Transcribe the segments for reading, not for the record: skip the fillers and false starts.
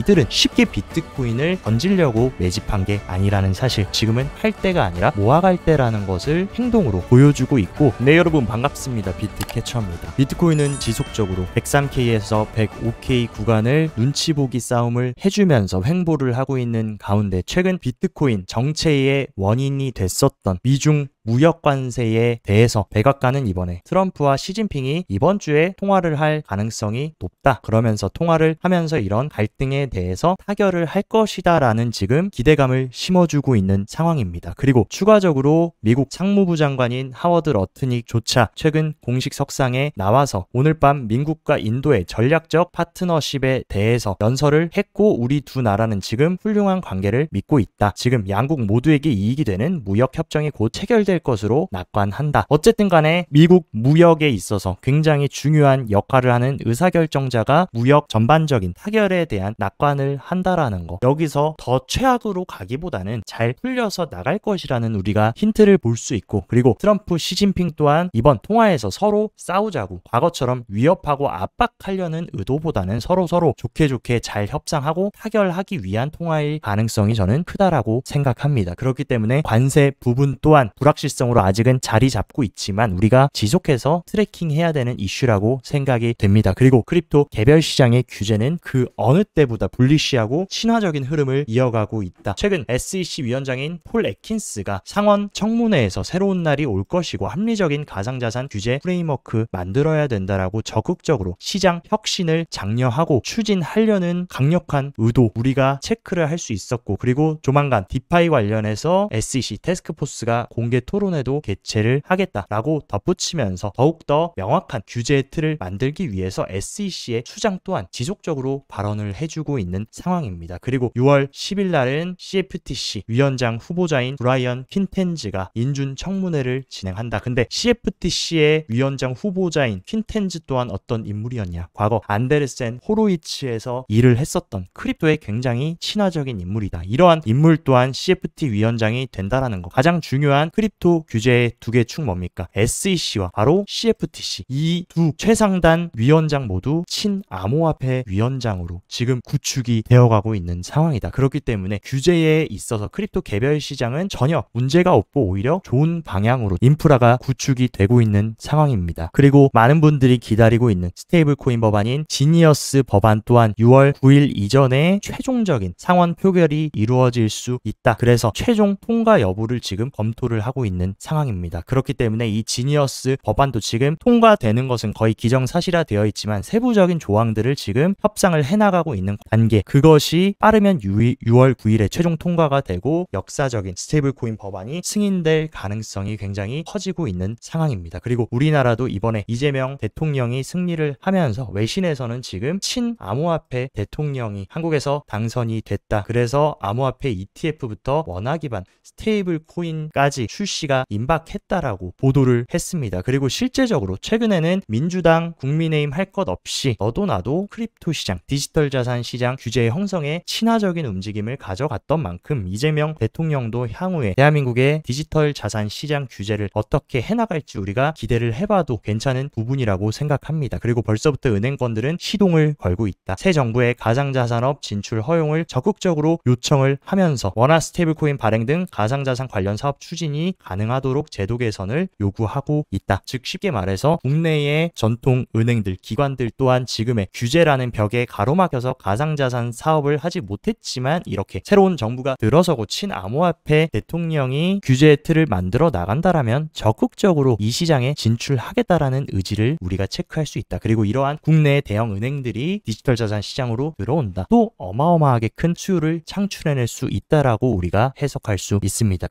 이들은 쉽게 비트코인을 던지려고 매집한 게 아니라는 사실, 지금은 할 때가 아니라 모아갈 때라는 것을 행동으로 보여주고 있고. 네, 여러분 반갑습니다. 비트캐쳐입니다. 비트코인은 지속적으로 103K에서 105K 구간을 눈치 보기 싸움을 해주면서 횡보를 하고 있는 가운데, 최근 비트코인 정체의 원인이 됐었던 미중 무역 관세에 대해서 백악관은 이번에 트럼프와 시진핑이 이번 주에 통화를 할 가능성이 높다, 그러면서 통화를 하면서 이런 갈등에 대해서 타결을 할 것이다 라는 지금 기대감을 심어주고 있는 상황입니다. 그리고 추가적으로 미국 상무부 장관인 하워드 러트닉조차 최근 공식 석상에 나와서 오늘 밤 미국과 인도의 전략적 파트너십에 대해서 연설을 했고, 우리 두 나라는 지금 훌륭한 관계를 믿고 있다, 지금 양국 모두에게 이익이 되는 무역 협정이 곧 체결될 것으로 낙관한다. 어쨌든 간에 미국 무역에 있어서 굉장히 중요한 역할을 하는 의사결정자가 무역 전반적인 타결에 대한 낙관을 한다라는 거, 여기서 더 최악으로 가기보다는 잘 풀려서 나갈 것이라는 우리가 힌트를 볼 수 있고, 그리고 트럼프 시진핑 또한 이번 통화에서 서로 싸우자고 과거처럼 위협하고 압박하려는 의도보다는 서로 좋게 잘 협상하고 타결하기 위한 통화일 가능성이 저는 크다라고 생각합니다. 그렇기 때문에 관세 부분 또한 불확실성으로 아직은 자리 잡고 있지만 우리가 지속해서 트래킹해야 되는 이슈라고 생각이 됩니다. 그리고 크립토 개별 시장의 규제는 그 어느 때보다 불리시하고 친화적인 흐름을 이어가고 있다. 최근 SEC 위원장인 폴 애킨스가 상원 청문회에서 새로운 날이 올 것이고 합리적인 가상자산 규제 프레임워크 만들어야 된다라고 적극적으로 시장 혁신을 장려하고 추진하려는 강력한 의도, 우리가 체크를 할 수 있었고, 그리고 조만간 디파이 관련해서 SEC 태스크포스가 공개 토론회도 개최를 하겠다라고 덧붙이면서 더욱더 명확한 규제 틀을 만들기 위해서 SEC의 수장 또한 지속적으로 발언을 해주고 있는 상황입니다. 그리고 6월 10일 날은 CFTC 위원장 후보자인 브라이언 퀸텐즈가 인준 청문회를 진행한다. 근데 CFTC의 위원장 후보자인 퀸텐즈 또한 어떤 인물이었냐? 과거 안데르센 호로이츠에서 일을 했었던 크립토의 굉장히 친화적인 인물이다. 이러한 인물 또한 CFT 위원장이 된다라는 거. 가장 중요한 크립토 규제의 두 개 축 뭡니까? SEC와 바로 CFTC, 이 두 최상단 위원장 모두 친암호화폐 위원장으로 지금 구축이 되어가고 있는 상황이다. 그렇기 때문에 규제에 있어서 크립토 개별 시장은 전혀 문제가 없고 오히려 좋은 방향으로 인프라가 구축이 되고 있는 상황입니다. 그리고 많은 분들이 기다리고 있는 스테이블 코인 법안인 지니어스 법안 또한 6월 9일 이전에 최종적인 상원 표결이 이루어질 수 있다. 그래서 최종 통과 여부를 지금 검토를 하고 있는 상황입니다. 그렇기 때문에 이 지니어스 법안도 지금 통과되는 것은 거의 기정사실화 되어 있지만 세부적인 조항들을 지금 협상을 해나가고 있는 단계, 그것이 빠르면 6월 9일에 최종 통과가 되고 역사적인 스테이블 코인 법안이 승인될 가능성이 굉장히 커지고 있는 상황입니다. 그리고 우리나라도 이번에 이재명 대통령이 승리를 하면서 외신에서는 지금 친암호화폐 대통령이 한국에서 당선이 됐다, 그래서 암호화폐 ETF부터 원화 기반 스테이블 코인까지 출시가 임박했다라고 보도를 했습니다. 그리고 실제적으로 최근에는 민주당, 국민의힘 할 것 없이 너도 나도 크립토 시장, 디지털 자산 시장 규제 형성에 친화적인 움직임을 가져갔던 만큼 이재명 대통령도 향후에 대한민국의 디지털 자산 시장 규제를 어떻게 해나갈지 우리가 기대를 해봐도 괜찮은 부분이라고 생각합니다. 그리고 벌써부터 은행권들은 시동을 걸고 있다. 새 정부의 가상자산업 진출 허용을 적극적으로 요청을 하면서 원화 스테이블코인 발행 등 가상자산 관련 사업 추진이 가능하도록 제도 개선을 요구하고 있다. 즉 쉽게 말해서 국내의 전통 은행들, 기관들 또한 지금의 규제라는 벽에 가로막혀서 가상자산 사업을 하지 못했지만 이렇게 새로운 정부가 들어서고 친암호화폐 대통령이 규제 틀을 만들어 나간다라면 적극적으로 이 시장에 진출하겠다라는 의지를 우리가 체크할 수 있다. 그리고 이러한 국내 대형 은행들이 디지털 자산 시장으로 들어온다. 또 어마어마하게 큰 수요를 창출해낼 수 있다라고 우리가 해석할 수 있습니다.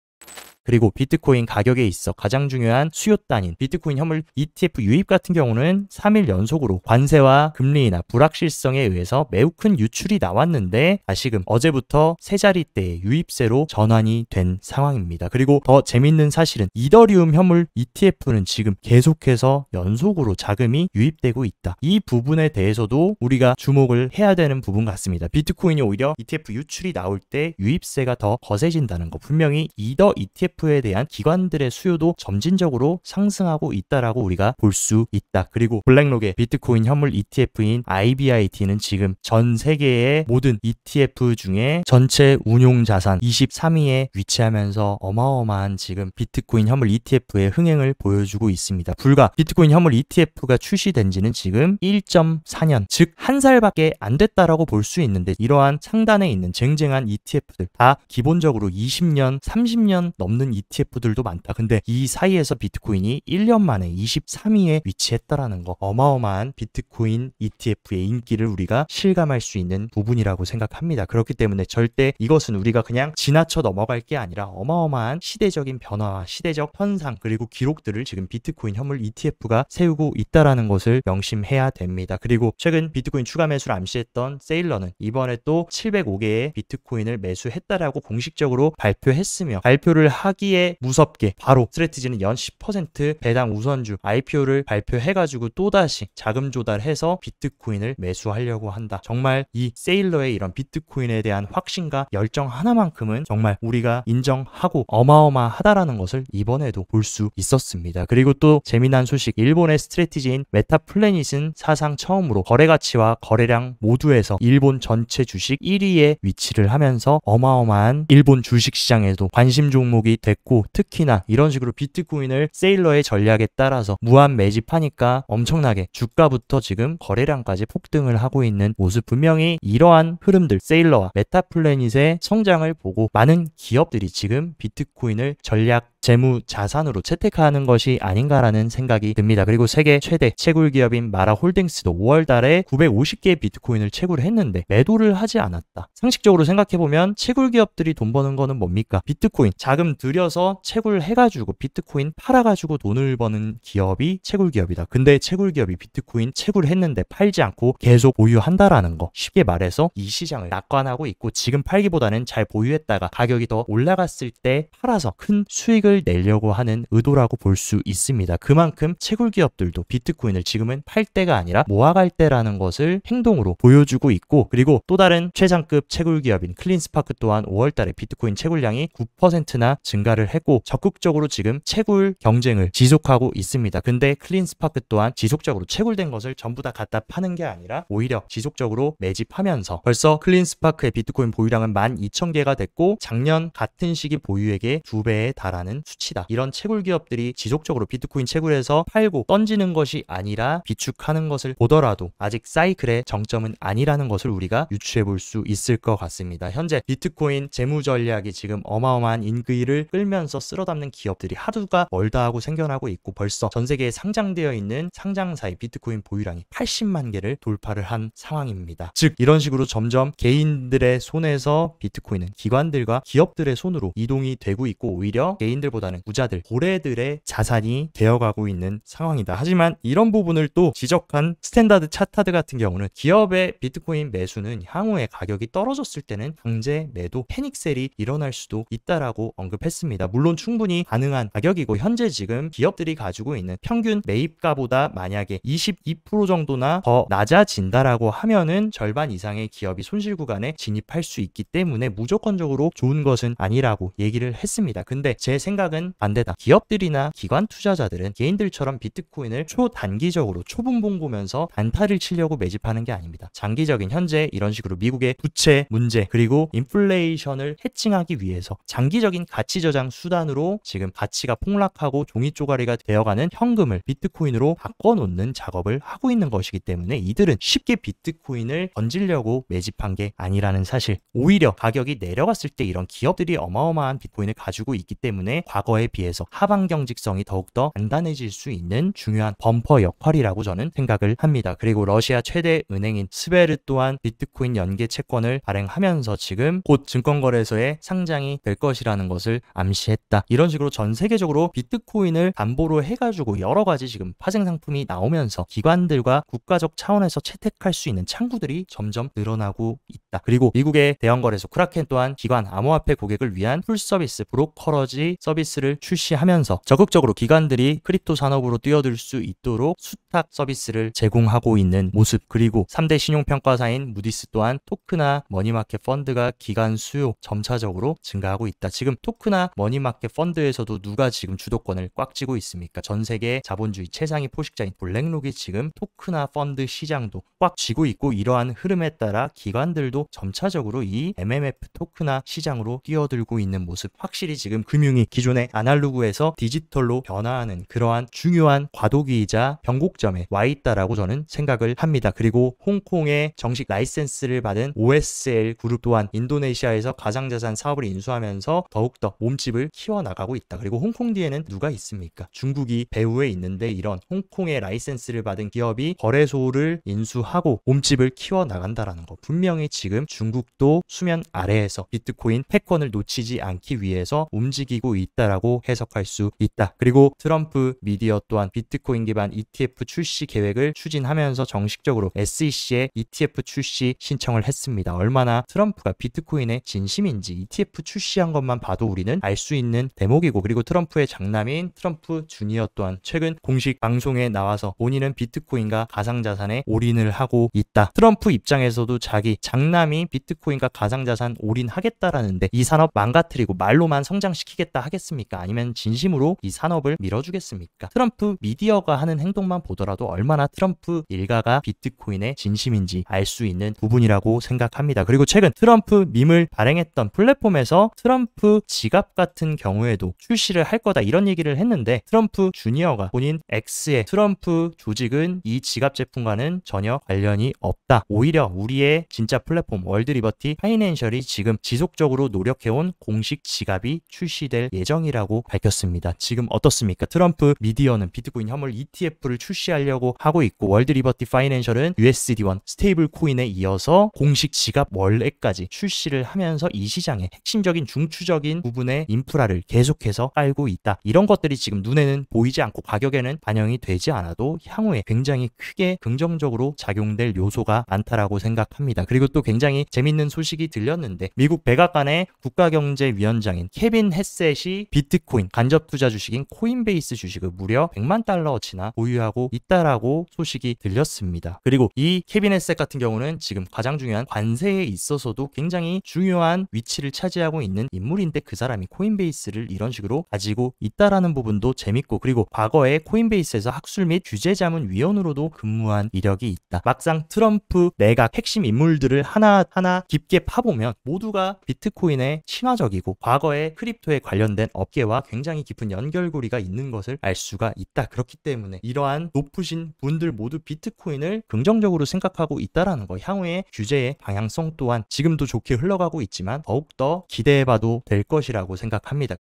그리고 비트코인 가격에 있어 가장 중요한 수요 단위인 비트코인 현물 ETF 유입 같은 경우는 3일 연속으로 관세와 금리 인하 불확실성에 의해서 매우 큰 유출이 나왔는데 다시금 어제부터 세 자릿대의 유입세로 전환이 된 상황입니다. 그리고 더 재밌는 사실은 이더리움 현물 ETF는 지금 계속해서 연속으로 자금이 유입되고 있다. 이 부분에 대해서도 우리가 주목을 해야 되는 부분 같습니다. 비트코인이 오히려 ETF 유출이 나올 때 유입세가 더 거세진다는 거, 분명히 이더 ETF ETF에 대한 기관들의 수요도 점진적으로 상승하고 있다라고 우리가 볼 수 있다. 그리고 블랙록의 비트코인 현물 ETF인 IBIT는 지금 전 세계의 모든 ETF 중에 전체 운용 자산 23위에 위치하면서 어마어마한 지금 비트코인 현물 ETF의 흥행을 보여주고 있습니다. 불과 비트코인 현물 ETF가 출시된 지는 지금 1.4년, 즉 한 살밖에 안 됐다라고 볼 수 있는데, 이러한 상단에 있는 쟁쟁한 ETF들 다 기본적으로 20년, 30년 넘는 ETF들도 많다. 근데 이 사이에서 비트코인이 1년 만에 23위에 위치했다라는 거, 어마어마한 비트코인 ETF의 인기를 우리가 실감할 수 있는 부분이라고 생각합니다. 그렇기 때문에 절대 이것은 우리가 그냥 지나쳐 넘어갈 게 아니라 어마어마한 시대적인 변화와 시대적 현상, 그리고 기록들을 지금 비트코인 현물 ETF가 세우고 있다라는 것을 명심해야 됩니다. 그리고 최근 비트코인 추가 매수를 암시했던 세일러는 이번에 또 705개의 비트코인을 매수했다라고 공식적으로 발표했으며, 발표를 하기에 무섭게 바로 스트래티지는 연 10% 배당 우선주 IPO를 발표해가지고 또다시 자금 조달해서 비트코인을 매수하려고 한다. 정말 이 세일러의 이런 비트코인에 대한 확신과 열정 하나만큼은 정말 우리가 인정하고 어마어마하다라는 것을 이번에도 볼 수 있었습니다. 그리고 또 재미난 소식, 일본의 스트래티지인 메타플래닛은 사상 처음으로 거래가치와 거래량 모두에서 일본 전체 주식 1위에 위치를 하면서 어마어마한 일본 주식시장에도 관심 종목이 됐고, 특히나 이런 식으로 비트코인을 세일러의 전략에 따라서 무한 매집하니까 엄청나게 주가부터 지금 거래량까지 폭등을 하고 있는 모습, 분명히 이러한 흐름들, 세일러와 메타플래닛의 성장을 보고 많은 기업들이 지금 비트코인을 전략 재무 자산으로 채택하는 것이 아닌가라는 생각이 듭니다. 그리고 세계 최대 채굴 기업인 마라홀딩스도 5월 달에 950개의 비트코인을 채굴을 했는데 매도를 하지 않았다. 상식적으로 생각해보면 채굴 기업들이 돈 버는 거는 뭡니까? 비트코인 자금 들여서 채굴해가지고 비트코인 팔아가지고 돈을 버는 기업이 채굴 기업이다. 근데 채굴 기업이 비트코인 채굴했는데 팔지 않고 계속 보유한다라는 거, 쉽게 말해서 이 시장을 낙관하고 있고, 지금 팔기보다는 잘 보유했다가 가격이 더 올라갔을 때 팔아서 큰 수익을 내려고 하는 의도라고 볼 수 있습니다. 그만큼 채굴 기업들도 비트코인을 지금은 팔 때가 아니라 모아갈 때라는 것을 행동으로 보여주고 있고, 그리고 또 다른 최상급 채굴 기업인 클린스파크 또한 5월 달에 비트코인 채굴량이 9%나 증가를 했고 적극적으로 지금 채굴 경쟁을 지속하고 있습니다. 근데 클린스파크 또한 지속적으로 채굴된 것을 전부 다 갖다 파는 게 아니라 오히려 지속적으로 매집하면서 벌써 클린스파크의 비트코인 보유량은 12,000개가 됐고 작년 같은 시기 보유액의 2배에 달하는 수치다. 이런 채굴 기업들이 지속적으로 비트코인 채굴해서 팔고 던지는 것이 아니라 비축하는 것을 보더라도 아직 사이클의 정점은 아니라는 것을 우리가 유추해 볼 수 있을 것 같습니다. 현재 비트코인 재무 전략이 지금 어마어마한 인기를 끌면서 쓸어담는 기업들이 하루가 멀다 하고 생겨나고 있고, 벌써 전 세계에 상장되어 있는 상장사의 비트코인 보유량이 80만 개를 돌파를 한 상황입니다. 즉 이런 식으로 점점 개인들의 손에서 비트코인은 기관들과 기업들의 손으로 이동이 되고 있고, 오히려 개인들보다는 부자들, 고래들의 자산이 되어가고 있는 상황이다. 하지만 이런 부분을 또 지적한 스탠다드 차타드 같은 경우는 기업의 비트코인 매수는 향후에 가격이 떨어졌을 때는 강제 매도 패닉셀이 일어날 수도 있다라고 언급했습니다. 물론 충분히 가능한 가격이고, 현재 지금 기업들이 가지고 있는 평균 매입가보다 만약에 22% 정도나 더 낮아진다라고 하면은 절반 이상의 기업이 손실 구간에 진입할 수 있기 때문에 무조건적으로 좋은 것은 아니라고 얘기를 했습니다. 근데 제 생각은 반대다. 기업들이나 기관 투자자들은 개인들처럼 비트코인을 초단기적으로 초분봉 보면서 단타를 치려고 매집하는 게 아닙니다. 장기적인 현재 이런 식으로 미국의 부채 문제 그리고 인플레이션을 해칭하기 위해서 장기적인 가치 저장 수단으로 지금 가치가 폭락하고 종이 쪼가리가 되어가는 현금을 비트코인으로 바꿔놓는 작업을 하고 있는 것이기 때문에 이들은 쉽게 비트코인을 던지려고 매집한 게 아니라는 사실, 오히려 가격이 내려갔을 때 이런 기업들이 어마어마한 비트코인을 가지고 있기 때문에 과거에 비해서 하방 경직성이 더욱더 단단해질 수 있는 중요한 범퍼 역할이라고 저는 생각을 합니다. 그리고 러시아 최대 은행인 스베르 또한 비트코인 연계 채권을 발행하면서 지금 곧 증권거래소에 상장이 될 것이라는 것을 암시했다. 이런 식으로 전 세계적으로 비트코인을 담보로 해가지고 여러 가지 지금 파생 상품이 나오면서 기관들과 국가적 차원에서 채택할 수 있는 창구들이 점점 늘어나고 있다. 그리고 미국의 대형 거래소 크라켄 또한 기관 암호화폐 고객을 위한 풀 서비스 브로커러지 서비스 서비스를 출시하면서 적극적으로 기관들이 크립토 산업으로 뛰어들 수 있도록 수탁 서비스를 제공하고 있는 모습, 그리고 3대 신용평가사인 무디스 또한 토크나 머니마켓 펀드가 기관 수요 점차적으로 증가하고 있다. 지금 토크나 머니마켓 펀드에서도 누가 지금 주도권을 꽉 쥐고 있습니까? 전 세계 자본주의 최상위 포식자인 블랙록이 지금 토크나 펀드 시장도 꽉 쥐고 있고, 이러한 흐름에 따라 기관들도 점차적으로 이 MMF 토크나 시장으로 뛰어들고 있는 모습, 확실히 지금 금융이 기존의 아날로그에서 디지털로 변화하는 그러한 중요한 과도기이자 변곡점에 와 있다라고 저는 생각을 합니다. 그리고 홍콩의 정식 라이센스를 받은 OSL 그룹 또한 인도네시아에서 가상자산 사업을 인수하면서 더욱더 몸집을 키워나가고 있다. 그리고 홍콩 뒤에는 누가 있습니까? 중국이 배후에 있는데, 이런 홍콩의 라이센스를 받은 기업이 거래소를 인수하고 몸집을 키워나간다라는 거, 분명히 지금 중국도 수면 아래에서 비트코인 패권을 놓치지 않기 위해서 움직이고 있다라고 해석할 수 있다. 그리고 트럼프 미디어 또한 비트코인 기반 ETF 출시 계획을 추진하면서 정식적으로 SEC에 ETF 출시 신청을 했습니다. 얼마나 트럼프가 비트코인의 진심인지 ETF 출시한 것만 봐도 우리는 알 수 있는 대목이고, 그리고 트럼프의 장남인 트럼프 주니어 또한 최근 공식 방송에 나와서 본인은 비트코인과 가상자산에 올인을 하고 있다. 트럼프 입장에서도 자기 장남이 비트코인과 가상자산 올인하겠다라는데 이 산업 망가뜨리고 말로만 성장시키겠다 하겠습니까? 아니면 진심으로 이 산업을 밀어주겠습니까? 트럼프 미디어가 하는 행동만 보더라도 얼마나 트럼프 일가가 비트코인의 진심인지 알 수 있는 부분이라고 생각합니다. 그리고 최근 트럼프 밈을 발행했던 플랫폼에서 트럼프 지갑 같은 경우에도 출시를 할 거다 이런 얘기를 했는데, 트럼프 주니어가 본인 X의 트럼프 조직은 이 지갑 제품과는 전혀 관련이 없다. 오히려 우리의 진짜 플랫폼 월드리버티 파이낸셜이 지금 지속적으로 노력해온 공식 지갑이 출시될 예정이라고 밝혔습니다. 지금 어떻습니까? 트럼프 미디어는 비트코인 화물 ETF를 출시하려고 하고 있고, 월드리버티 파이낸셜은 USD1 스테이블 코인에 이어서 공식 지갑 월렛까지 출시를 하면서 이 시장의 핵심적인 중추적인 부분의 인프라를 계속해서 깔고 있다. 이런 것들이 지금 눈에는 보이지 않고 가격에는 반영이 되지 않아도 향후에 굉장히 크게 긍정적으로 작용될 요소가 많다라고 생각합니다. 그리고 또 굉장히 재밌는 소식이 들렸는데, 미국 백악관의 국가경제위원장인 케빈 헤셋이 비트코인 간접 투자 주식인 코인베이스 주식을 무려 100만 달러어치나 보유하고 있다라고 소식이 들렸습니다. 그리고 이 케빈 헤셋 같은 경우는 지금 가장 중요한 관세에 있어서도 굉장히 중요한 위치를 차지하고 있는 인물인데, 그 사람이 코인베이스를 이런 식으로 가지고 있다라는 부분도 재밌고, 그리고 과거에 코인베이스에서 학술 및 규제자문위원으로도 근무한 이력이 있다. 막상 트럼프 내각 핵심 인물들을 하나하나 깊게 파보면 모두가 비트코인에 친화적이고 과거에 크립토에 관련된 업계와 굉장히 깊은 연결고리가 있는 것을 알 수가 있다. 그렇기 때문에 이러한 높으신 분들 모두 비트코인을 긍정적으로 생각하고 있다라는 거, 향후의 규제의 방향성 또한 지금도 좋게 흘러가고 있지만 더욱더 기대해봐도 될 것이라고 생각합니다.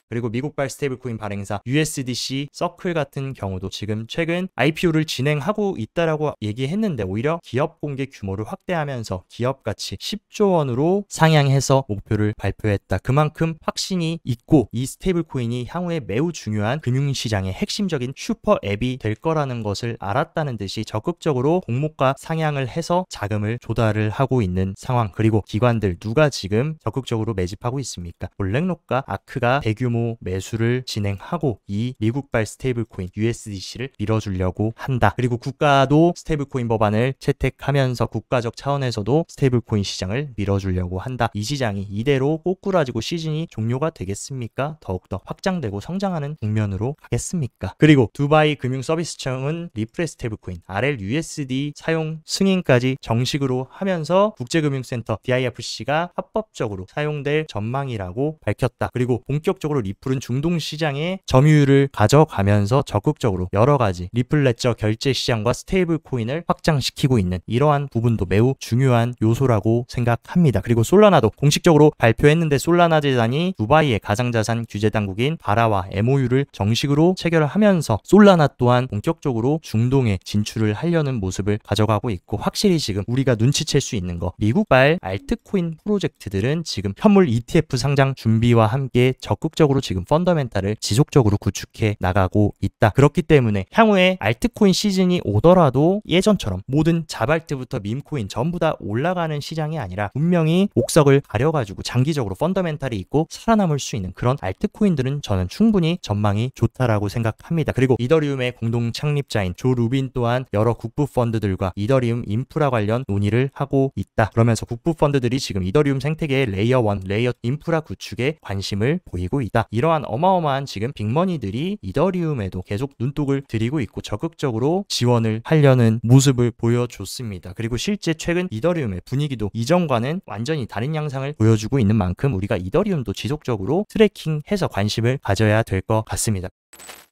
그리고 미국발 스테이블코인 발행사 USDC 서클 같은 경우도 지금 최근 IPO를 진행하고 있다라고 얘기했는데, 오히려 기업 공개 규모를 확대하면서 기업 가치 10조 원으로 상향해서 목표를 발표했다. 그만큼 확신이 있고 이 스테이블코인이 향후에 매우 중요한 금융시장의 핵심적인 슈퍼 앱이 될 거라는 것을 알았다는 듯이 적극적으로 공모가 상향을 해서 자금을 조달을 하고 있는 상황. 그리고 기관들 누가 지금 적극적으로 매집하고 있습니까? 블랙록과 아크가 대규모 매수를 진행하고 이 미국발 스테이블코인 USDC를 밀어주려고 한다. 그리고 국가도 스테이블코인 법안을 채택하면서 국가적 차원에서도 스테이블코인 시장을 밀어주려고 한다. 이 시장이 이대로 꼬꾸라지고 시즌이 종료가 되겠습니까? 더욱더 확장되고 성장하는 국면으로 가겠습니까? 그리고 두바이 금융서비스청은 리플의 스테이블코인 RLUSD 사용 승인까지 정식으로 하면서 국제금융센터 DIFC가 합법적으로 사용될 전망이라고 밝혔다. 그리고 본격적으로 리플은 중동 시장에 점유율을 가져가면서 적극적으로 여러 가지 리플 레저 결제 시장과 스테이블 코인을 확장시키고 있는 이러한 부분도 매우 중요한 요소라고 생각합니다. 그리고 솔라나도 공식적으로 발표했는데, 솔라나 재단이 두바이의 가상자산 규제 당국인 바라와 MOU를 정식으로 체결하면서 솔라나 또한 본격적으로 중동에 진출을 하려는 모습을 가져가고 있고, 확실히 지금 우리가 눈치챌 수 있는 거, 미국발 알트코인 프로젝트들은 지금 현물 ETF 상장 준비와 함께 적극적으로 추가적으로 지금 펀더멘탈을 지속적으로 구축해 나가고 있다. 그렇기 때문에 향후에 알트코인 시즌이 오더라도 예전처럼 모든 자발트부터 밈코인 전부 다 올라가는 시장이 아니라 분명히 옥석을 가려가지고 장기적으로 펀더멘탈이 있고 살아남을 수 있는 그런 알트코인들은 저는 충분히 전망이 좋다라고 생각합니다. 그리고 이더리움의 공동 창립자인 조 루빈 또한 여러 국부 펀드들과 이더리움 인프라 관련 논의를 하고 있다. 그러면서 국부 펀드들이 지금 이더리움 생태계의 레이어 1, 레이어 인프라 구축에 관심을 보이고 있다. 이러한 어마어마한 지금 빅머니들이 이더리움에도 계속 눈독을 들이고 있고 적극적으로 지원을 하려는 모습을 보여줬습니다. 그리고 실제 최근 이더리움의 분위기도 이전과는 완전히 다른 양상을 보여주고 있는 만큼 우리가 이더리움도 지속적으로 트래킹해서 관심을 가져야 될 것 같습니다.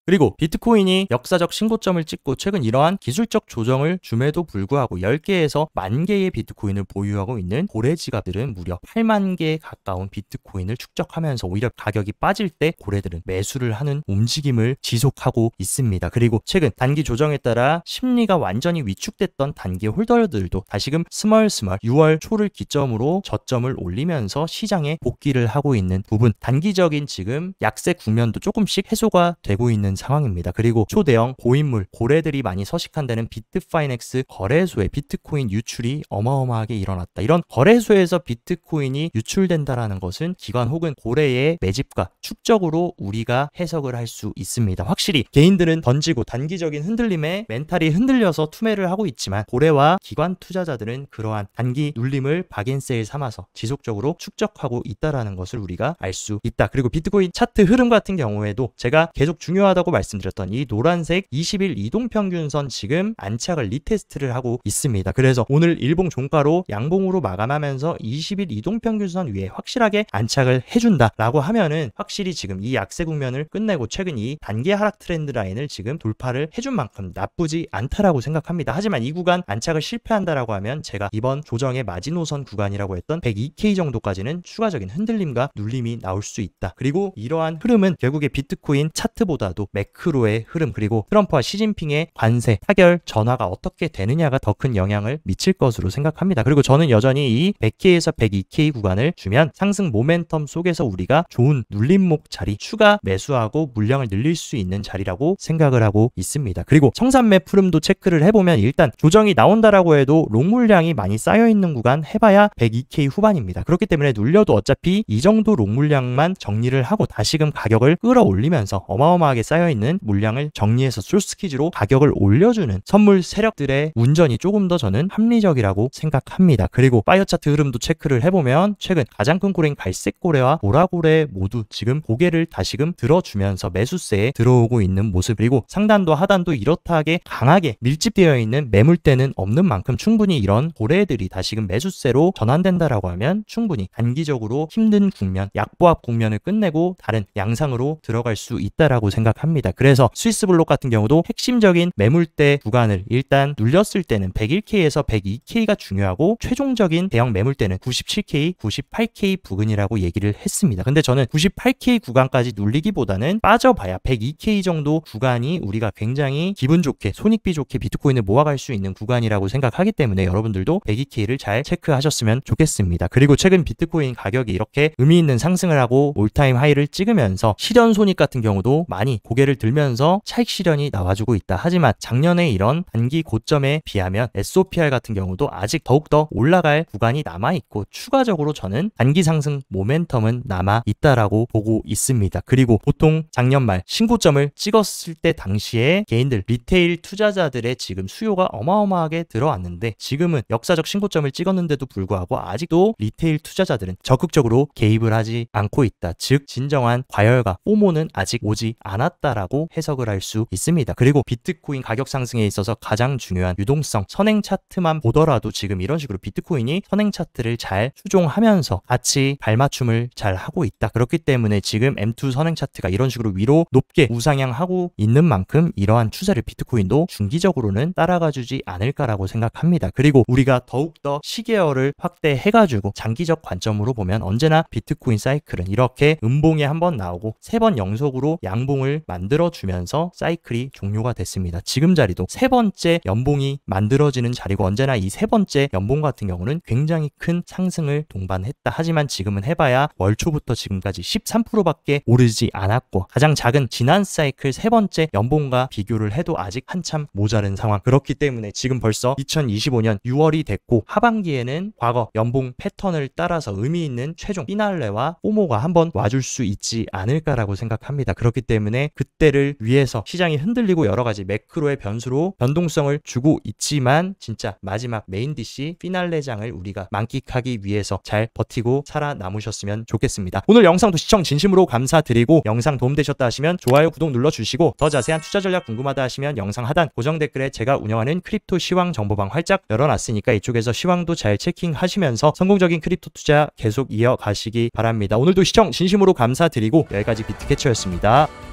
그리고 비트코인이 역사적 신고점을 찍고 최근 이러한 기술적 조정을 줌에도 불구하고 10개에서 10,000개의 비트코인을 보유하고 있는 고래 지갑들은 무려 8만 개에 가까운 비트코인을 축적하면서 오히려 가격이 빠질 때 고래들은 매수를 하는 움직임을 지속하고 있습니다. 그리고 최근 단기 조정에 따라 심리가 완전히 위축됐던 단기 홀더들도 다시금 스멀스멀 6월 초를 기점으로 저점을 올리면서 시장에 복귀를 하고 있는 부분, 단기적인 지금 약세 국면도 조금씩 해소가 되고 있는 상황입니다. 그리고 초대형 고인물 고래들이 많이 서식한 데는 비트파이넥스 거래소에 비트코인 유출이 어마어마하게 일어났다. 이런 거래소에서 비트코인이 유출된다라는 것은 기관 혹은 고래의 매집과 축적으로 우리가 해석을 할 수 있습니다. 확실히 개인들은 던지고 단기적인 흔들림에 멘탈이 흔들려서 투매를 하고 있지만 고래와 기관 투자자들은 그러한 단기 눌림을 박앤세일 삼아서 지속적으로 축적하고 있다라는 것을 우리가 알 수 있다. 그리고 비트코인 차트 흐름 같은 경우에도 제가 계속 중요하다고 말씀드렸던 이 노란색 20일 이동평균선 지금 안착을 리테스트를 하고 있습니다. 그래서 오늘 일봉 종가로 양봉으로 마감하면서 20일 이동평균선 위에 확실하게 안착을 해준다 라고 하면은 확실히 지금 이 약세 국면을 끝내고 최근 이 단기 하락 트렌드 라인을 지금 돌파를 해준 만큼 나쁘지 않다라고 생각합니다. 하지만 이 구간 안착을 실패한다라고 하면 제가 이번 조정의 마지노선 구간이라고 했던 102K 정도까지는 추가적인 흔들림과 눌림이 나올 수 있다. 그리고 이러한 흐름은 결국에 비트코인 차트보다도 매크로의 흐름 그리고 트럼프와 시진핑의 관세 타결 전화가 어떻게 되느냐가 더 큰 영향을 미칠 것으로 생각합니다. 그리고 저는 여전히 이 100K에서 102K 구간을 주면 상승 모멘텀 속에서 우리가 좋은 눌림목 자리 추가 매수하고 물량을 늘릴 수 있는 자리라고 생각을 하고 있습니다. 그리고 청산매 흐름도 체크를 해보면 일단 조정이 나온다라고 해도 롱 물량이 많이 쌓여있는 구간 해봐야 102K 후반입니다. 그렇기 때문에 눌려도 어차피 이 정도 롱 물량만 정리를 하고 다시금 가격을 끌어올리면서 어마어마하게 쌓여있는 물량을 정리해서 솔스키즈로 가격을 올려주는 선물 세력들의 운전이 조금 더 저는 합리적이라고 생각합니다. 그리고 파이어 차트 흐름도 체크를 해보면 최근 가장 큰 고래인 갈색 고래와 보라 고래 모두 지금 고개를 다시금 들어주면서 매수세에 들어오고 있는 모습 그리고 상단도 하단도 이렇다하게 강하게 밀집되어 있는 매물대는 없는 만큼 충분히 이런 고래들이 다시금 매수세로 전환된다라고 하면 충분히 단기적으로 힘든 국면 약보합 국면을 끝내고 다른 양상으로 들어갈 수 있다라고 생각합니다. 그래서 스위스블록 같은 경우도 핵심적인 매물대 구간을 일단 눌렸을 때는 101K에서 102K가 중요하고 최종적인 대형 매물대는 97K, 98K 부근이라고 얘기를 했습니다. 근데 저는 98K 구간까지 눌리기보다는 빠져봐야 102K 정도 구간이 우리가 굉장히 기분 좋게 손익비 좋게 비트코인을 모아갈 수 있는 구간이라고 생각하기 때문에 여러분들도 102K를 잘 체크하셨으면 좋겠습니다. 그리고 최근 비트코인 가격이 이렇게 의미 있는 상승을 하고 올타임 하이를 찍으면서 실현 손익 같은 경우도 많이 고개를 들면서 차익 실현이 나와주고 있다. 하지만 작년에 이런 단기 고점에 비하면 SOPR 같은 경우도 아직 더욱더 올라갈 구간이 남아있고 추가적으로 저는 단기 상승 모멘텀은 남아있다라고 보고 있습니다. 그리고 보통 작년 말 신고점을 찍었을 때 당시에 개인들 리테일 투자자들의 지금 수요가 어마어마하게 들어왔는데 지금은 역사적 신고점을 찍었는데도 불구하고 아직도 리테일 투자자들은 적극적으로 개입을 하지 않고 있다. 즉 진정한 과열과 포모는 아직 오지 않았다라고 해석을 할 수 있습니다. 그리고 비트코인 가격 상승에 있어서 가장 중요한 유동성 선행 차트만 보더라도 지금 이런 식으로 비트코인이 선행 차트를 잘 추종하면서 같이 발맞춤을 잘 하고 있다. 그렇기 때문에 지금 M2 선행 차트가 이런 식으로 위로 높게 우상향하고 있는 만큼 이러한 추세를 비트코인도 중기적으로는 따라가주지 않을까라고 생각합니다. 그리고 우리가 더욱더 시계열을 확대해가지고 장기적 관점으로 보면 언제나 비트코인 사이클은 이렇게 음봉에 한번 나오고 3번 연속으로 양봉을 만들어주면서 사이클이 종료가 됐습니다. 지금 자리도 세 번째 연봉이 만들어지는 자리고 언제나 이 세 번째 연봉 같은 경우는 굉장히 큰 상승을 동반했다. 하지만 지금은 해봐야 월 초부터 지금까지 13%밖에 오르지 않았고 가장 작은 지난 사이클 세 번째 연봉과 비교를 해도 아직 한참 모자른 상황. 그렇기 때문에 지금 벌써 2025년 6월이 됐고 하반기에는 과거 연봉 패턴을 따라서 의미 있는 최종 피날레와 포모가 한번 와줄 수 있지 않을까라고 생각합니다. 그렇기 때문에 그때를 위해서 시장이 흔들리고 여러 가지 매크로의 변수로 변동성을 주고 있지만 진짜 마지막 메인 DC 피날레장을 우리가 만끽하기 위해서 잘 버티고 살아남으셨으면 좋겠습니다. 오늘 영상도 시청 진심으로 감사드리고 영상 도움되셨다 하시면 좋아요, 구독 눌러주시고 더 자세한 투자 전략 궁금하다 하시면 영상 하단 고정 댓글에 제가 운영하는 크립토 시황 정보방 활짝 열어놨으니까 이쪽에서 시황도 잘 체킹하시면서 성공적인 크립토 투자 계속 이어가시기 바랍니다. 오늘도 시청 진심으로 감사드리고 여기까지 비트캐쳐였습니다.